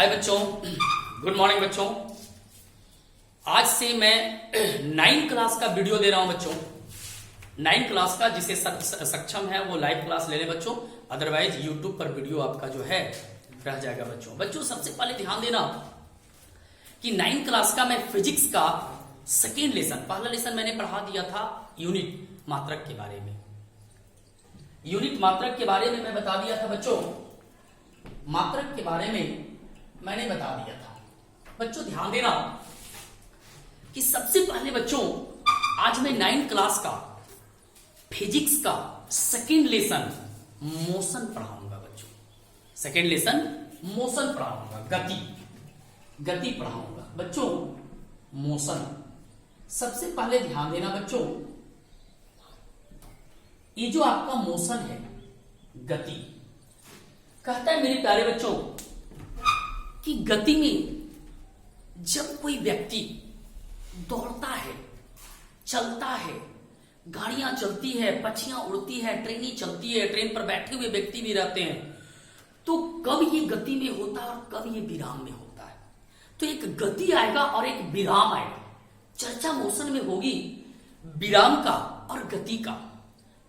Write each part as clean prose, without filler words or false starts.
हाय बच्चों, good morning बच्चों। आज से मैं 9 क्लास का वीडियो दे रहा हूं बच्चों। 9 क्लास का जिसे सक्षम है वो लाइव क्लास ले ले बच्चों, अदरवाइज यूट्यूब पर वीडियो आपका जो है रह जाएगा बच्चों। बच्चों सबसे पहले ध्यान देना कि 9 क्लास का मैं फिजिक्स का सेकेंड लेसन, पहला लेसन मैंने पढ़ा दिया था यूनिट मात्रक के बारे में। यूनिट मात्रक के बारे में मैं बता दिया था बच्चों, मात्रक के बारे में मैंने बता दिया था। बच्चों ध्यान देना कि सबसे पहले बच्चों आज मैं 9 क्लास का फिजिक्स का सेकेंड लेसन मोशन पढ़ाऊंगा बच्चों। सेकेंड लेसन मोशन पढ़ाऊंगा, गति पढ़ाऊंगा बच्चों, मोशन। सबसे पहले ध्यान देना बच्चों, ये जो आपका मोशन है, गति, कहता है मेरे प्यारे बच्चों कि गति में जब कोई व्यक्ति दौड़ता है, चलता है, गाड़ियां चलती है, पक्षियां उड़ती है, ट्रेनें चलती है, ट्रेन पर बैठे हुए व्यक्ति भी रहते हैं, तो कब ये गति में होता है और कब ये विराम में होता है। तो एक गति आएगा और एक विराम आएगा। चर्चा मोशन में होगी विराम का और गति का।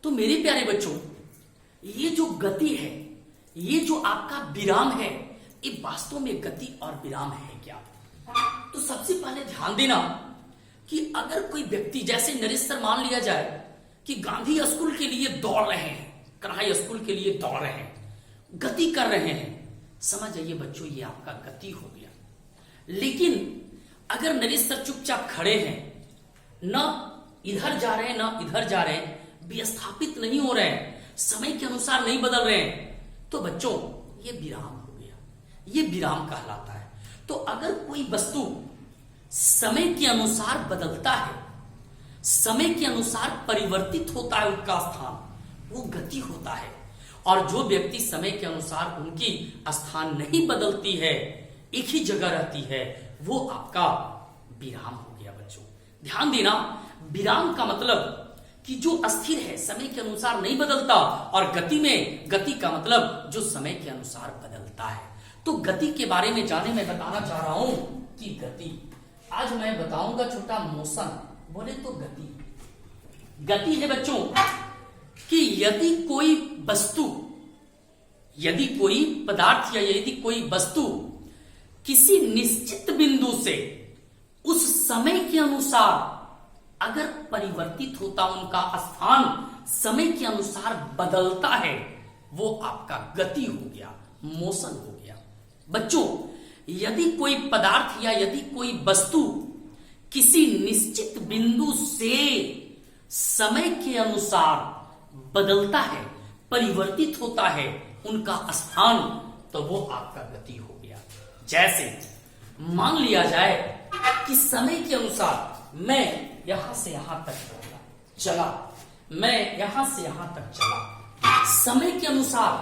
तो मेरे प्यारे बच्चों, ये जो गति है, ये जो आपका विराम है, ये वास्तव में गति और विराम है क्या? तो सबसे पहले ध्यान देना कि अगर कोई व्यक्ति, जैसे नरेश सर मान लिया जाए कि गांधी स्कूल के लिए दौड़ रहे हैं, कन्हैया स्कूल के लिए दौड़ रहे हैं, गति कर रहे हैं, समझ जाइए बच्चों ये आपका गति हो गया। लेकिन अगर नरेश सर चुपचाप खड़े हैं, न इधर जा रहे हैं न इधर जा रहे हैं, विस्थापित नहीं हो रहे हैं, समय के अनुसार नहीं बदल रहे हैं, तो बच्चों ये विराम हो गया, ये विराम कहलाता है। तो अगर कोई वस्तु समय के अनुसार बदलता है, समय के अनुसार परिवर्तित होता है उसका स्थान, वो गति होता है। और जो व्यक्ति समय के अनुसार उनकी स्थान नहीं बदलती है, एक ही जगह रहती है, वो आपका विराम हो गया बच्चों। ध्यान देना, विराम का मतलब कि जो अस्थिर है, समय के अनुसार नहीं बदलता, और गति में, गति का मतलब जो समय के अनुसार बदलता है। तो गति के बारे में जाने में बताना चाह रहा हूं कि गति, आज मैं बताऊंगा छोटा मोशन, बोले तो गति है बच्चों कि यदि कोई वस्तु, यदि कोई पदार्थ या यदि कोई वस्तु किसी निश्चित बिंदु से उस समय के अनुसार अगर परिवर्तित होता, उनका स्थान समय के अनुसार बदलता है, वो आपका गति हो गया, मोशन हो गया। बच्चों यदि कोई पदार्थ या यदि कोई वस्तु किसी निश्चित बिंदु से समय के अनुसार बदलता है, परिवर्तित होता है उनका स्थान, तो वो आपका गति हो गया। जैसे मान लिया जाए कि समय के अनुसार मैं यहां से यहां तक चला, मैं यहां से यहां तक चला, समय के अनुसार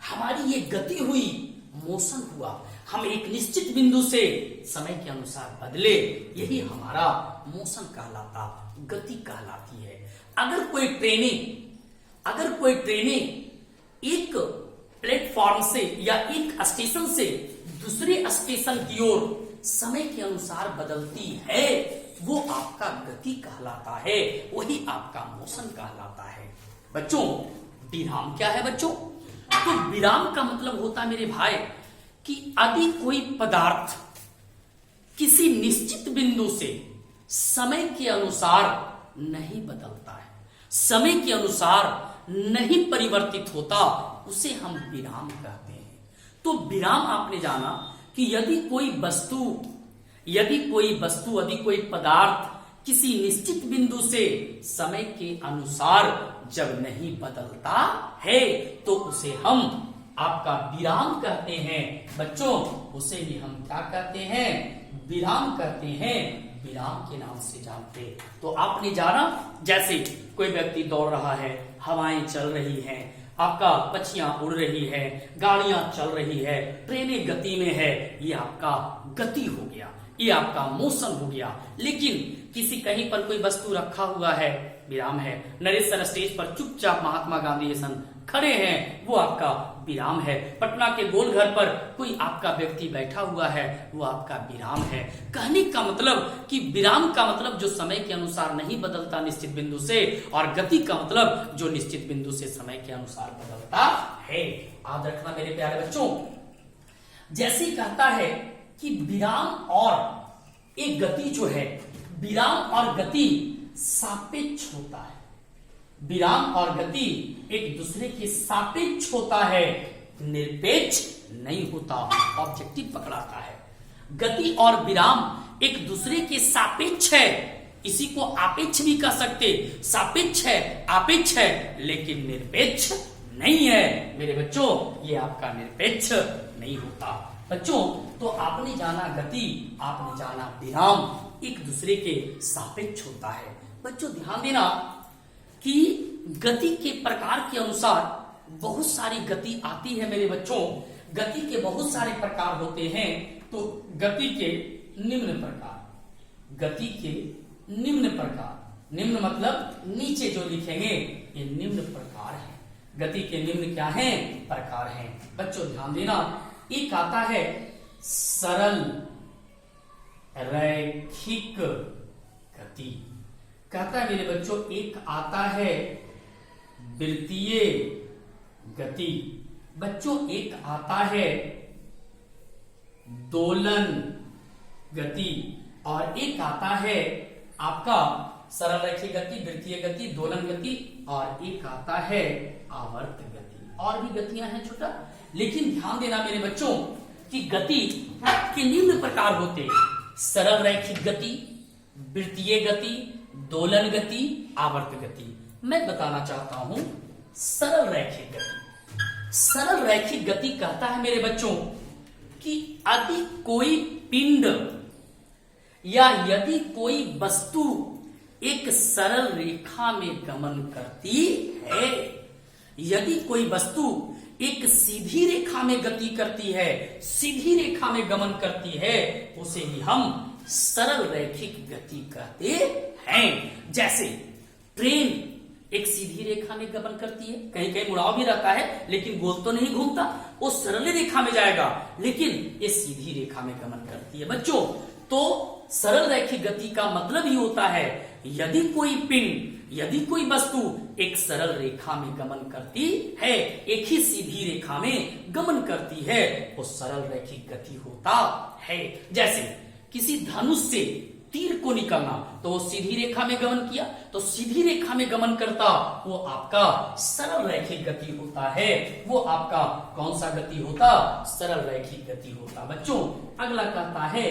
हमारी ये गति हुई, मोशन हुआ, हम एक निश्चित बिंदु से समय के अनुसार बदले, यही हमारा मोशन कहलाता, गति कहलाती है। अगर कोई ट्रेनें एक प्लेटफॉर्म से या एक स्टेशन से दूसरे स्टेशन की ओर समय के अनुसार बदलती है, वो आपका गति कहलाता है, वही आपका मोशन कहलाता है। बच्चों विराम क्या है बच्चों? तो विराम का मतलब होता है मेरे भाई कि यदि कोई पदार्थ किसी निश्चित बिंदु से समय के अनुसार नहीं बदलता है, समय के अनुसार नहीं परिवर्तित होता, उसे हम विराम कहते हैं। तो विराम आपने जाना कि यदि कोई पदार्थ किसी निश्चित बिंदु से समय के अनुसार जब नहीं बदलता है, तो उसे हम आपका विराम कहते हैं बच्चों। उसे भी हम क्या कहते हैं? विराम कहते हैं, विराम के नाम से जानते। तो आपने जाना, जैसे कोई व्यक्ति दौड़ रहा है, हवाएं चल रही हैं, आपका पक्षियां उड़ रही है, गाड़ियां चल रही है, ट्रेनें गति में है, ये आपका गति हो गया, ये आपका मोशन हो गया। लेकिन किसी कहीं पर कोई वस्तु रखा हुआ है, विराम है। नरेश सर स्टेज पर चुपचाप महात्मा गांधी जैसन खड़े हैं, वो आपका विराम है। पटना के गोलघर पर कोई आपका व्यक्ति बैठा हुआ है, वो आपका विराम है। कहने का मतलब कि विराम का मतलब जो समय के अनुसार नहीं बदलता निश्चित बिंदु से, और गति का मतलब जो निश्चित बिंदु से समय के अनुसार बदलता है। याद रखना मेरे प्यारे बच्चों, जैसे कहता है कि विराम और एक गति जो है, विराम और गति सापेक्ष होता है। विराम और गति एक दूसरे के सापेक्ष होता है, निरपेक्ष नहीं होता, ऑब्जेक्टिव पकड़ाता है। गति और विराम एक दूसरे के सापेक्ष है, इसी को आपेक्ष भी कह सकते। सापेक्ष है, आपेक्ष है, लेकिन निरपेक्ष नहीं है मेरे बच्चों, ये आपका निरपेक्ष नहीं होता। बच्चों तो आपने जाना गति, आपने जाना विराम एक दूसरे के सापेक्ष होता है। बच्चों ध्यान देना कि गति के प्रकार के अनुसार बहुत सारी गति आती है मेरे बच्चों। गति के बहुत सारे प्रकार होते हैं। तो गति के निम्न प्रकार, गति के निम्न प्रकार, निम्न मतलब नीचे जो लिखेंगे ये निम्न प्रकार है। गति के निम्न क्या है? प्रकार हैं। बच्चों ध्यान देना, एक आता है सरल रैखिक गति, कहता है मेरे बच्चों एक आता है वृत्तीय गति, बच्चों एक आता है दोलन गति, और एक आता है आपका सरल रैखिक गति, वृत्तीय गति, दोलन गति, और एक आता है आवर्त गति। और भी गतियां हैं छोटा, लेकिन ध्यान देना मेरे बच्चों कि गति के निम्न प्रकार होते हैं, सरल रैखिक गति, वृत्तीय गति, दोलन गति, आवर्त गति। मैं बताना चाहता हूं सरल रैखिक गति। सरल रैखिक गति कहता है मेरे बच्चों कि यदि कोई पिंड या यदि कोई वस्तु एक सरल रेखा में गमन करती है, यदि कोई वस्तु एक सीधी रेखा में गति करती है, सीधी रेखा में गमन करती है, उसे ही हम सरल रैखिक गति कहते हैं। जैसे ट्रेन एक सीधी रेखा में गमन करती है, कहीं कहीं मुड़ाव भी रहता है, लेकिन गोल तो नहीं घूमता, वो सरल रेखा में जाएगा, लेकिन ये सीधी रेखा में गमन करती है। बच्चों तो सरल रैखिक गति का मतलब ही होता है यदि कोई पिंड, यदि कोई वस्तु एक सरल रेखा में गमन करती है, एक ही सीधी रेखा में गमन करती है, वो सरल रैखिक गति होता है। जैसे किसी धनुष से तीर को निकलना, तो वो सीधी रेखा में गमन किया, तो सीधी रेखा में गमन करता, वो आपका सरल रैखिक गति होता है। वो आपका कौन सा गति होता? सरल रैखिक गति होता। बच्चों अगला कहता है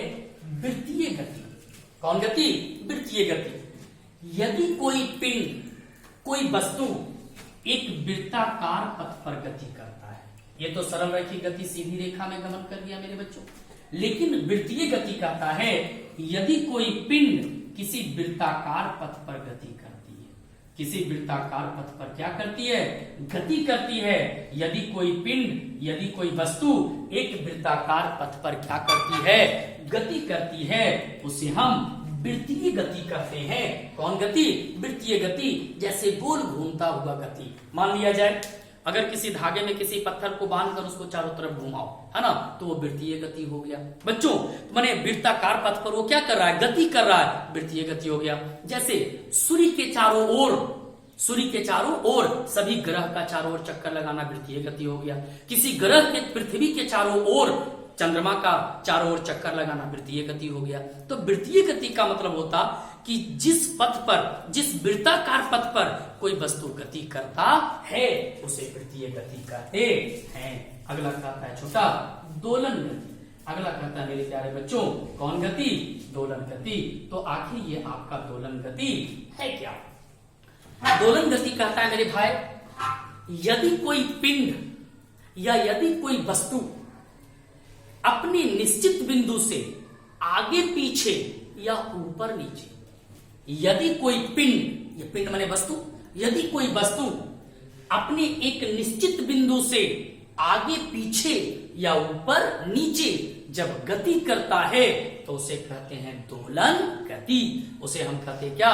वृत्तीय गति। कौन गति? वृत्तीय गति। यदि कोई पिंड, कोई वस्तु एक वृत्ताकार पथ पर गति करता है, ये तो सरल रैखिक गति सीधी रेखा में गमन कर दिया मेरे बच्चों, लेकिन वृत्तीय गति कहता है यदि कोई पिंड किसी वृत्ताकार पथ पर गति करती है, किसी वृत्ताकार पथ पर क्या करती है? गति करती है। यदि कोई पिंड, यदि कोई वस्तु एक वृत्ताकार पथ पर क्या करती है? गति करती है, उसे हम वृत्तीय गति कहते हैं। कौन गति? वृत्तीय गति। जैसे गोल घूमता हुआ गति। मान लिया जाए अगर किसी धागे में किसी पत्थर को बांधकर उसको चारों तरफ घुमाओ, है ना, तो वो वृत्तीय गति हो गया। बच्चों माने वृत्ताकार पथ पर वो क्या कर रहा है? गति कर रहा है, वृत्तीय गति हो गया। जैसे सूर्य के चारों ओर, सूर्य के चारों ओर सभी ग्रह का चारों ओर चक्कर लगाना वृत्तीय गति हो गया। किसी ग्रह के, पृथ्वी के चारों ओर, चंद्रमा का चारों ओर चक्कर लगाना वृत्तीय गति हो गया। तो वृत्तीय गति का मतलब होता कि जिस पथ पर, जिस वृत्ताकार पथ पर कोई वस्तु गति करता है, उसे वृत्तीय गति कहते हैं। अगला कहता है छोटा दोलन गति। अगला कहता है मेरे प्यारे बच्चों कौन गति? दोलन गति। तो आखिर ये आपका दोलन गति है क्या? दोलन गति कहता है मेरे भाई यदि कोई पिंड या यदि कोई वस्तु अपने निश्चित बिंदु से आगे पीछे या ऊपर नीचे, यदि कोई पिंड, ये पिंड माने वस्तु, यदि कोई वस्तु अपने एक निश्चित बिंदु से आगे पीछे या ऊपर नीचे जब गति करता है तो उसे कहते हैं दोलन गति। उसे हम कहते हैं क्या?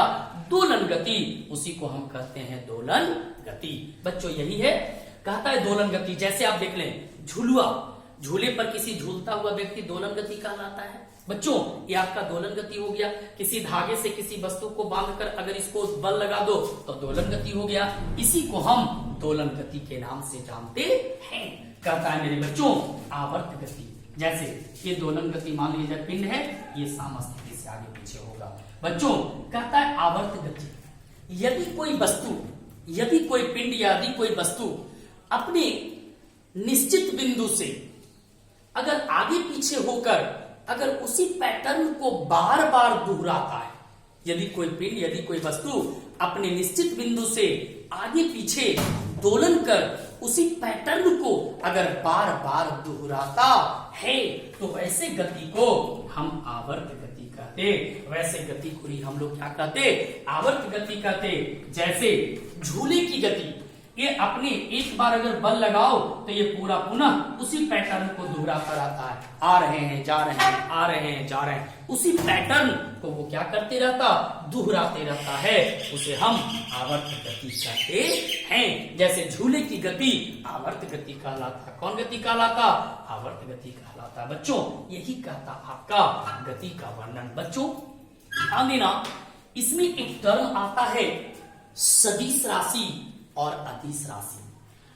दोलन गति। उसी को हम कहते हैं दोलन गति। बच्चों यही है, कहता है दोलन गति। जैसे आप देख लें झुलुआ, झूले पर किसी झूलता हुआ व्यक्ति दोलन गति कहलाता है। बच्चों ये आपका दोलन गति हो गया। किसी धागे से किसी वस्तु को बांधकर अगर इसको बल लगा दो तो दोलन गति हो गया। इसी को हम दोलन गति के नाम से जानते हैं। कहता है मेरे बच्चों आवर्त गति। जैसे ये दोलन गति मान लीजिए पिंड है, ये सामस्थिति से आगे पीछे होगा। बच्चों कहता है आवर्त गति। यदि कोई पिंड या यदि कोई वस्तु अपने निश्चित बिंदु से अगर आगे पीछे होकर अगर उसी पैटर्न को बार बार दोहराता है, यदि कोई पिंड यदि कोई वस्तु अपने निश्चित बिंदु से आगे पीछे दोलन कर उसी पैटर्न को अगर बार बार दोहराता है तो वैसे गति को हम आवर्त गति कहते। वैसे गति को ही हम लोग क्या कहते? आवर्त गति कहते। जैसे झूले की गति, ये अपने एक बार अगर बल लगाओ तो ये पूरा पुनः उसी पैटर्न को दोहराता रहता है। आ रहे हैं जा रहे हैं, आ रहे हैं जा रहे हैं, उसी पैटर्न को वो क्या करते रहता? दोहराते रहता है। उसे हम आवर्त गति कहते हैं। जैसे झूले की गति आवर्त गति कहलाता। कौन गति कहलाता? आवर्त गति कहलाता। बच्चों यही कहता आपका गति का वर्णन। बच्चों ध्यान देना, इसमें एक टर्म आता है सदिश राशि और अदिश राशि।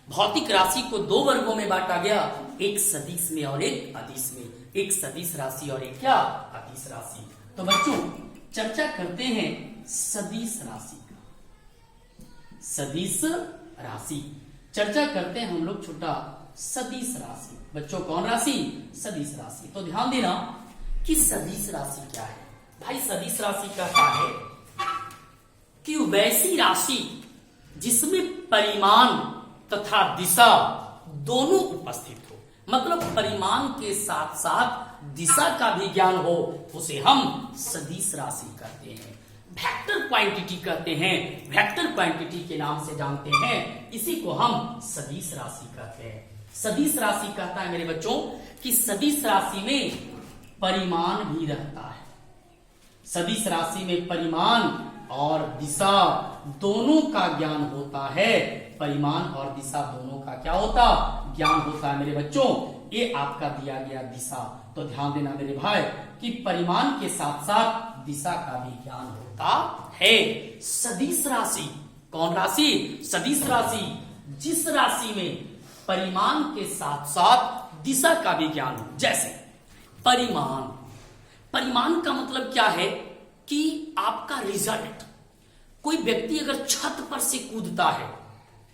भौतिक राशि को दो वर्गों में बांटा गया, एक सदिश में और एक अदिश में। एक सदिश राशि और एक क्या? अदिश राशि। तो बच्चों चर्चा करते हैं सदिश राशि का। सदिश राशि चर्चा करते हैं हम लोग छोटा सदिश राशि। बच्चों कौन राशि? सदिश राशि। तो ध्यान देना कि सदिश राशि क्या है। भाई सदिश राशि कहता है कि वैसी राशि जिसमें परिमाण तथा दिशा दोनों उपस्थित हो, मतलब परिमाण के साथ साथ दिशा का भी ज्ञान हो, उसे हम सदिश राशि कहते हैं। वेक्टर क्वांटिटी कहते हैं। वेक्टर क्वांटिटी के नाम से जानते हैं। इसी को हम सदिश राशि कहते हैं। सदिश राशि कहता है मेरे बच्चों कि सदिश राशि में परिमाण भी रहता है। सदिश राशि में परिमाण और दिशा दोनों का ज्ञान होता है। परिमाण और दिशा दोनों का क्या होता? ज्ञान होता है मेरे बच्चों। ये आपका दिया गया दिशा। तो ध्यान देना मेरे भाई कि परिमाण के साथ साथ दिशा का भी ज्ञान होता है। सदिश राशि कौन राशि? सदिश राशि जिस राशि में परिमाण के साथ साथ दिशा का भी ज्ञान हो। जैसे परिमाण, परिमाण का मतलब क्या है कि आपका रिजल्ट। कोई व्यक्ति अगर छत पर से कूदता है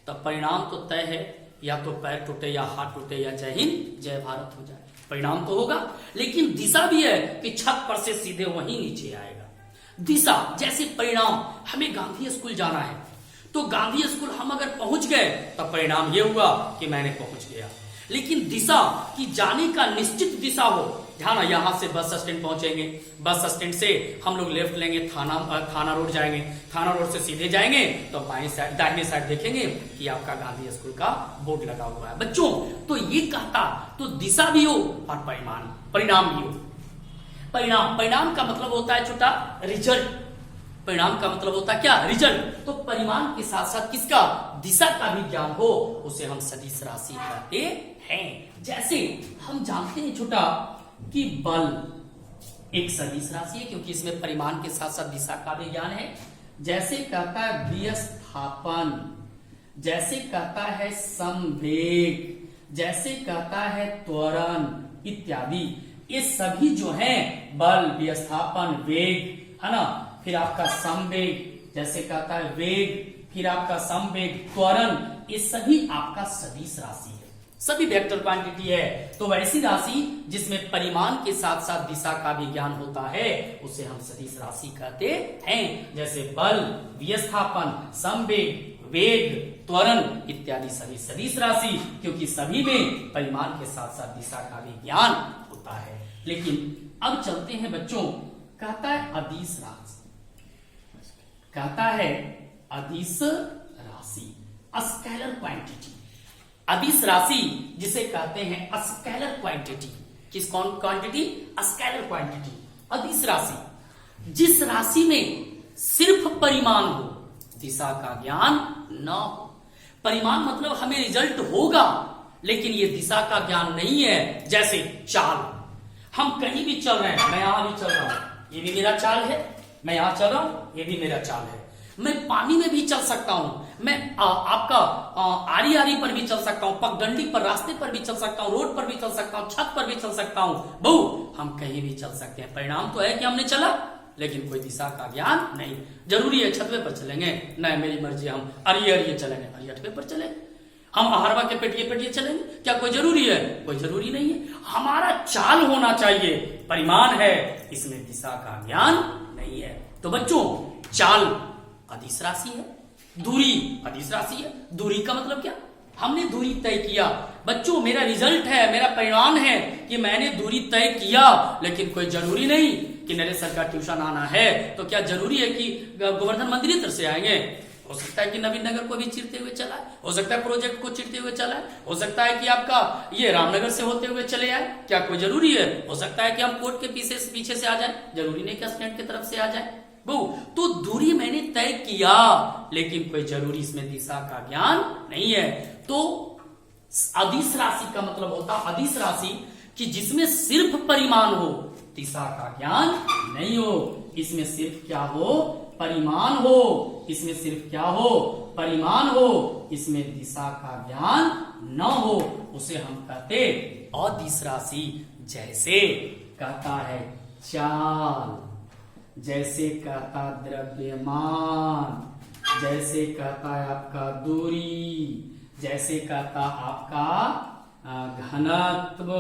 तो परिणाम तो तय है, या तो पैर टूटे या हाथ टूटे या जय हिंद जय भारत हो जाए, परिणाम तो होगा। लेकिन दिशा भी है कि छत पर से सीधे वहीं नीचे आएगा। दिशा जैसे परिणाम, हमें गांधी स्कूल जाना है तो गांधी स्कूल हम अगर पहुंच गए तो परिणाम ये हुआ कि मैंने पहुंच गया। लेकिन दिशा कि जाने का निश्चित दिशा हो, ध्यान, यहां से बस स्टैंड पहुंचेंगे, बस स्टैंड से हम लोग लेफ्ट लेंगे, थाना रोड जाएंगे, थाना रोड से सीधे जाएंगे तो बाएं साइड दाहिने साइड देखेंगे कि आपका गांधी स्कूल का बोर्ड लगा हुआ है। बच्चों तो ये कहता तो दिशा भी हो और परिणाम भी हो। परिणाम का मतलब होता है छोटा रिजल्ट। परिणाम का मतलब होता है क्या? रिजल्ट। तो परिमाण के साथ साथ किसका? दिशा का भी ज्ञान हो, उसे हम सदिश राशि कहते हैं। जैसे हम जानते हैं छोटा कि बल एक सदिश राशि है क्योंकि इसमें परिमाण के साथ साथ दिशा का भी ज्ञान है। जैसे कहता है विस्थापन, जैसे कहता है संवेग, जैसे कहता है त्वरण इत्यादि, ये सभी जो है बल, विस्थापन, वेग, है ना, फिर आपका संवेग, जैसे कहता है वेग, फिर आपका संवेग, त्वरण, ये सभी आपका सदिश राशि है। सभी वेक्टर क्वांटिटी है। तो वैसी राशि जिसमें परिमाण के साथ साथ दिशा का भी ज्ञान होता है उसे हम सदिश राशि कहते हैं। जैसे बल, विस्थापन, संवेग, वेग, त्वरण इत्यादि सभी सदिश राशि, क्योंकि सभी में परिमाण के साथ साथ दिशा का भी ज्ञान होता है। लेकिन अब चलते हैं बच्चों, कहता है अदिश राशि, कहता है अदिश राशि, स्केलर क्वांटिटी। अदिश राशि जिसे कहते हैं स्केलर क्वांटिटी। किस कौन क्वांटिटी? Scalar quantity. अदिश राशि जिस राशि में सिर्फ परिमाण हो, दिशा का ज्ञान न हो। परिमाण मतलब हमें रिजल्ट होगा, लेकिन ये दिशा का ज्ञान नहीं है। जैसे चाल, हम कहीं भी चल रहे हैं, मैं यहां भी चल रहा हूं, ये भी मेरा चाल है, मैं यहां चल रहा हूं, ये भी मेरा चाल है। मैं पानी में भी चल सकता हूं, मैं आपका आरी आरी पर भी चल सकता हूं, पगडंडी पर, रास्ते पर भी चल सकता हूं, रोड पर भी चल सकता हूं, छत पर भी चल सकता हूं। बहू, हम कहीं भी चल सकते हैं। परिणाम तो है कि हमने चला, लेकिन कोई दिशा का ज्ञान नहीं। जरूरी है छतवे पर चलेंगे? नहीं, मेरी मर्जी, हम अरिये अरिये चलेंगे, अरियठवे पर चलेंगे। हम अहरवा के पेटिए पेटिए चलेंगे, क्या कोई जरूरी है? कोई जरूरी नहीं है। हमारा चाल होना चाहिए, परिमाण है, इसमें दिशा का ज्ञान नहीं है। तो बच्चों, चाल अदिश राशि है, दूरी अदिश राशि है। दूरी का मतलब क्या? हमने दूरी तय किया। बच्चों, मेरा रिजल्ट है, मेरा परिणाम है कि मैंने दूरी तय किया, लेकिन कोई जरूरी नहीं कि नरेश सर का ट्यूशन आना है तो क्या जरूरी है कि गोवर्धन मंदिर से आएंगे? हो सकता है कि नवीन नगर को भी चिरते हुए चला है, हो सकता है प्रोजेक्ट को चिरते हुए चला है, हो सकता है कि आपका ये रामनगर से होते हुए चले आए। क्या कोई जरूरी है? हो सकता है कि हम कोर्ट के पीछे से आ जाए, जरूरी नहीं कि स्टैंड की तरफ से आ जाए। तो दूरी मैंने तय किया, लेकिन कोई जरूरी इसमें दिशा का ज्ञान नहीं है। तो अदिश राशि का मतलब होता अदिश राशि कि जिसमें सिर्फ परिमाण हो, दिशा का ज्ञान नहीं हो। इसमें सिर्फ क्या हो? परिमाण हो। इसमें सिर्फ क्या हो? परिमाण हो। इसमें दिशा का ज्ञान न हो, उसे हम कहते अदिश राशि। जैसे कहता है चाल, जैसे कहता द्रव्यमान, जैसे कहता है आपका दूरी, जैसे कहता आपका घनत्व,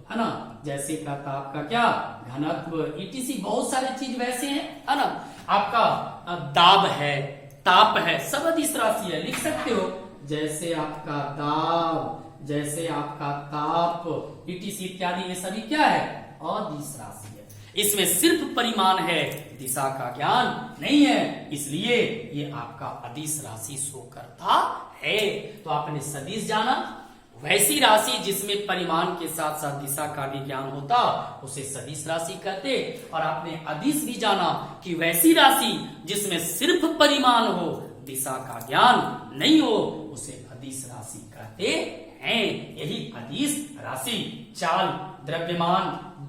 है ना, जैसे कहता आपका क्या? घनत्व, इटीसी बहुत सारे चीज वैसे हैं, है ना। आपका दाब है, ताप है, सब अदिश राशि है, लिख सकते हो। जैसे आपका दाब, जैसे आपका ताप, इटीसी इत्यादि, ये सभी क्या है? अदिश राशि है। इसमें सिर्फ परिमाण है, दिशा का ज्ञान नहीं है, इसलिए ये आपका अदिश राशि शो करता है। तो आपने सदिश जाना, वैसी राशि जिसमें परिमाण के साथ साथ दिशा का भी ज्ञान होता, उसे सदिश राशि कहते। और आपने अदिश भी जाना कि वैसी राशि जिसमें सिर्फ परिमाण हो, दिशा का ज्ञान नहीं हो, उसे अदिश राशि कहते हैं। यही अदिश राशि। चाल, द्रव्यमान,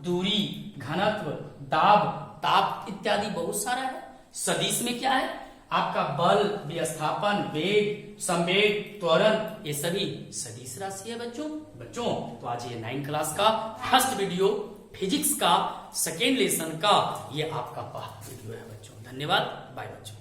दूरी, घनत्व, दाब, ताप इत्यादि बहुत सारा है। सदिश में क्या है? आपका बल, विस्थापन, वेग, संवेग, त्वरण, ये सभी सदिश राशि है बच्चों। तो आज ये 9th क्लास का फर्स्ट वीडियो, फिजिक्स का सेकेंड लेसन का ये आपका पहला वीडियो है बच्चों। धन्यवाद, बाय बच्चों।